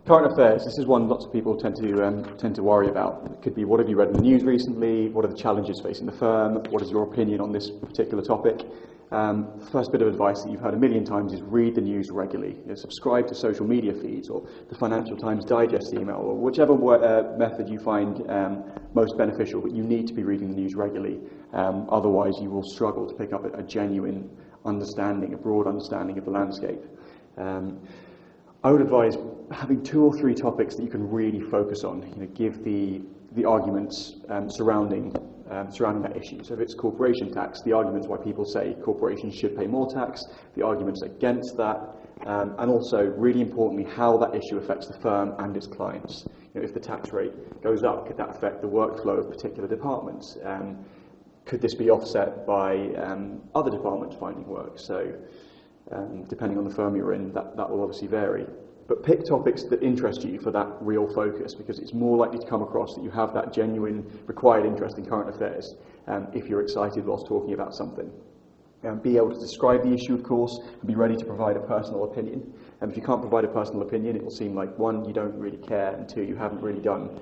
Current affairs, this is one lots of people tend to worry about. It could be, what have you read in the news recently? What are the challenges facing the firm? What is your opinion on this particular topic? First bit of advice that you've heard a million times is read the news regularly. Subscribe to social media feeds or the Financial Times Digest email or whichever method you find most beneficial, but you need to be reading the news regularly. Otherwise you will struggle to pick up a genuine understanding, a broad understanding of the landscape. I would advise having 2 or 3 topics that you can really focus on. Give the arguments surrounding that issue. So if it's corporation tax, the arguments why people say corporations should pay more tax, the arguments against that, and also, really importantly, how that issue affects the firm and its clients. If the tax rate goes up, could that affect the workflow of particular departments? Could this be offset by other departments finding work? So depending on the firm you're in, that will obviously vary. But pick topics that interest you for that real focus, because it's more likely to come across that you have that genuine required interest in current affairs if you're excited whilst talking about something. Be able to describe the issue, of course, and be ready to provide a personal opinion. And if you can't provide a personal opinion, it will seem like, 1, you don't really care, and 2, you haven't really done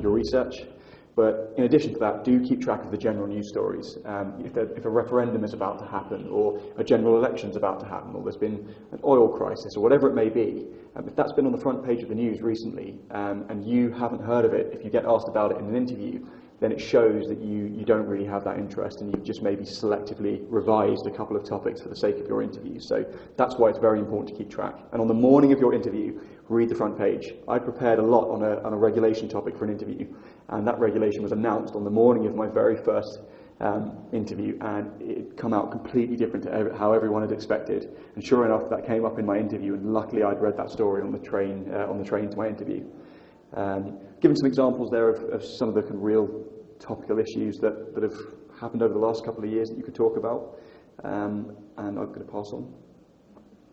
your research. But in addition to that, do keep track of the general news stories. If a referendum is about to happen, or a general election is about to happen, or there's been an oil crisis, or whatever it may be, if that's been on the front page of the news recently, and you haven't heard of it, if you get asked about it in an interview, then it shows that you don't really have that interest, and you've just maybe selectively revised a couple of topics for the sake of your interview. So that's why it's very important to keep track. And on the morning of your interview, read the front page. I prepared a lot on a regulation topic for an interview, and that regulation was announced on the morning of my very first interview, and it come out completely different to how everyone had expected. And sure enough, that came up in my interview, and luckily I'd read that story on the train to my interview. Given some examples there of some of the kind of real topical issues that have happened over the last couple of years that you could talk about, and I'm going to pass on.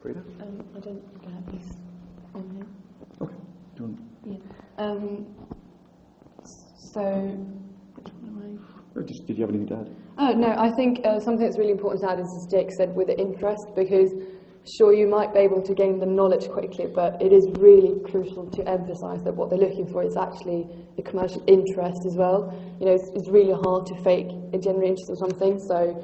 Frida? I don't think he's on here. Okay. Do you want... So, did you have anything to add? Oh, no, I think something that's really important to add is, as Jake said, with the interest, because sure, you might be able to gain the knowledge quickly, but it is really crucial to emphasise that what they're looking for is actually the commercial interest as well. It's really hard to fake a genuine interest in something, so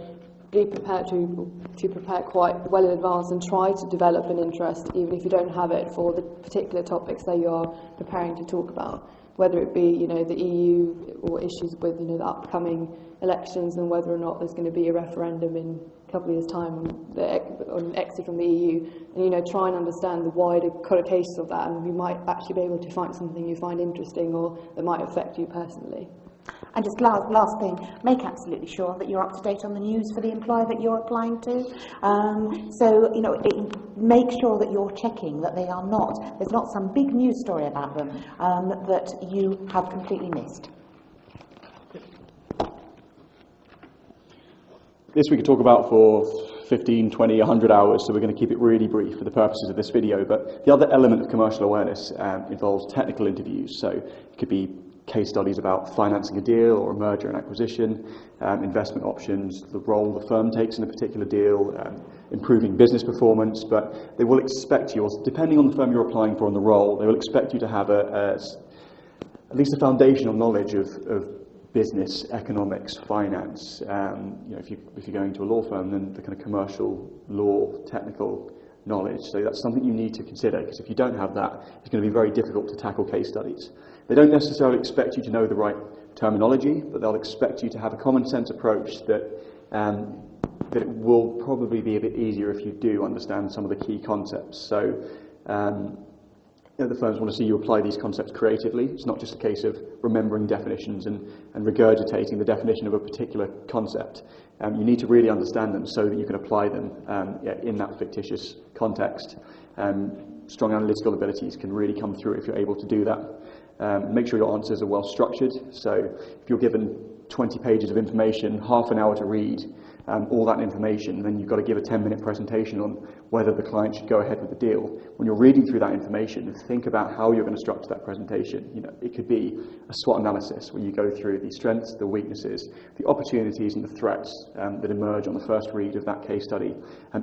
be prepared to prepare quite well in advance and try to develop an interest, even if you don't have it, for the particular topics that you are preparing to talk about. Whether it be, the EU or issues with, the upcoming elections, and whether or not there's going to be a referendum in a couple of years' time on exit from the EU, and try and understand the wider connotations of that, and you might actually be able to find something you find interesting or that might affect you personally. And just last thing, make absolutely sure that you're up to date on the news for the employer that you're applying to. Make sure that you're checking that there's not some big news story about them that you have completely missed. This we could talk about for 15, 20, 100 hours, so we're going to keep it really brief for the purposes of this video. But the other element of commercial awareness involves technical interviews. So it could be case studies about financing a deal or a merger and acquisition, investment options, the role the firm takes in a particular deal, improving business performance. But they will expect you, depending on the firm you're applying for and the role, they will expect you to have at least a foundational knowledge of business, economics, finance. If you're going to a law firm, then the kind of commercial law, technical knowledge. So that's something you need to consider, because if you don't have that, it's going to be very difficult to tackle case studies. They don't necessarily expect you to know the right terminology, but they'll expect you to have a common sense approach that it will probably be a bit easier if you do understand some of the key concepts. So the firms want to see you apply these concepts creatively. It's not just a case of remembering definitions and regurgitating the definition of a particular concept. You need to really understand them so that you can apply them in that fictitious context. Strong analytical abilities can really come through if you're able to do that. Make sure your answers are well structured. So if you're given 20 pages of information, half an hour to read, all that information, then you've got to give a 10-minute presentation on whether the client should go ahead with the deal. When you're reading through that information, think about how you're going to structure that presentation. You know, it could be a SWOT analysis where you go through the strengths, the weaknesses, the opportunities and the threats that emerge on the first read of that case study.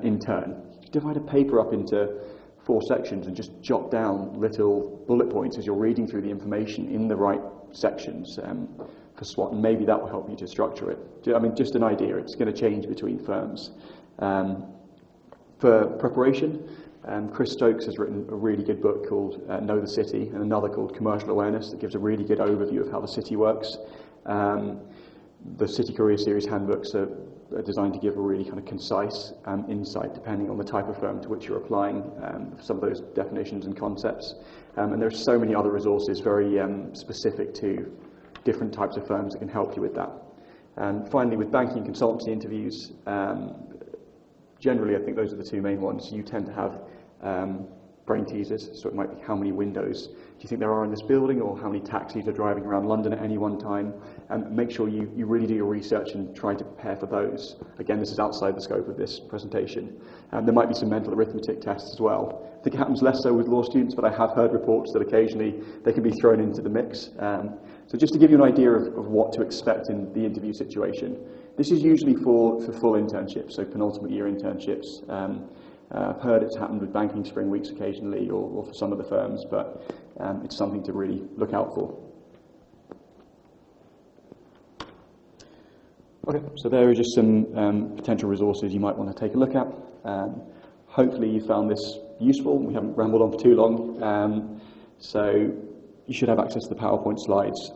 In turn, divide a paper up into 4 sections and just jot down little bullet points as you're reading through the information in the right sections for SWOT, and maybe that will help you to structure it. I mean, just an idea, it's going to change between firms. For preparation, Chris Stokes has written a really good book called Know the City, and another called Commercial Awareness that gives a really good overview of how the city works. The City Career Series handbooks are designed to give a really kind of concise insight depending on the type of firm to which you're applying some of those definitions and concepts. And there are so many other resources very specific to different types of firms that can help you with that. And finally, with banking consultancy interviews, generally I think those are the 2 main ones. You tend to have brain teasers, so it might be how many windows do you think there are in this building, or how many taxis are driving around London at any one time, and make sure you really do your research and try to prepare for those. Again, this is outside the scope of this presentation. There might be some mental arithmetic tests as well. I think it happens less so with law students, but I have heard reports that occasionally they can be thrown into the mix. So just to give you an idea of what to expect in the interview situation, this is usually for full internships, so penultimate year internships. I've heard it's happened with banking spring weeks occasionally, or for some of the firms, but it's something to really look out for. Okay, so there are just some potential resources you might want to take a look at. Hopefully you found this useful. We haven't rambled on for too long, so you should have access to the PowerPoint slides.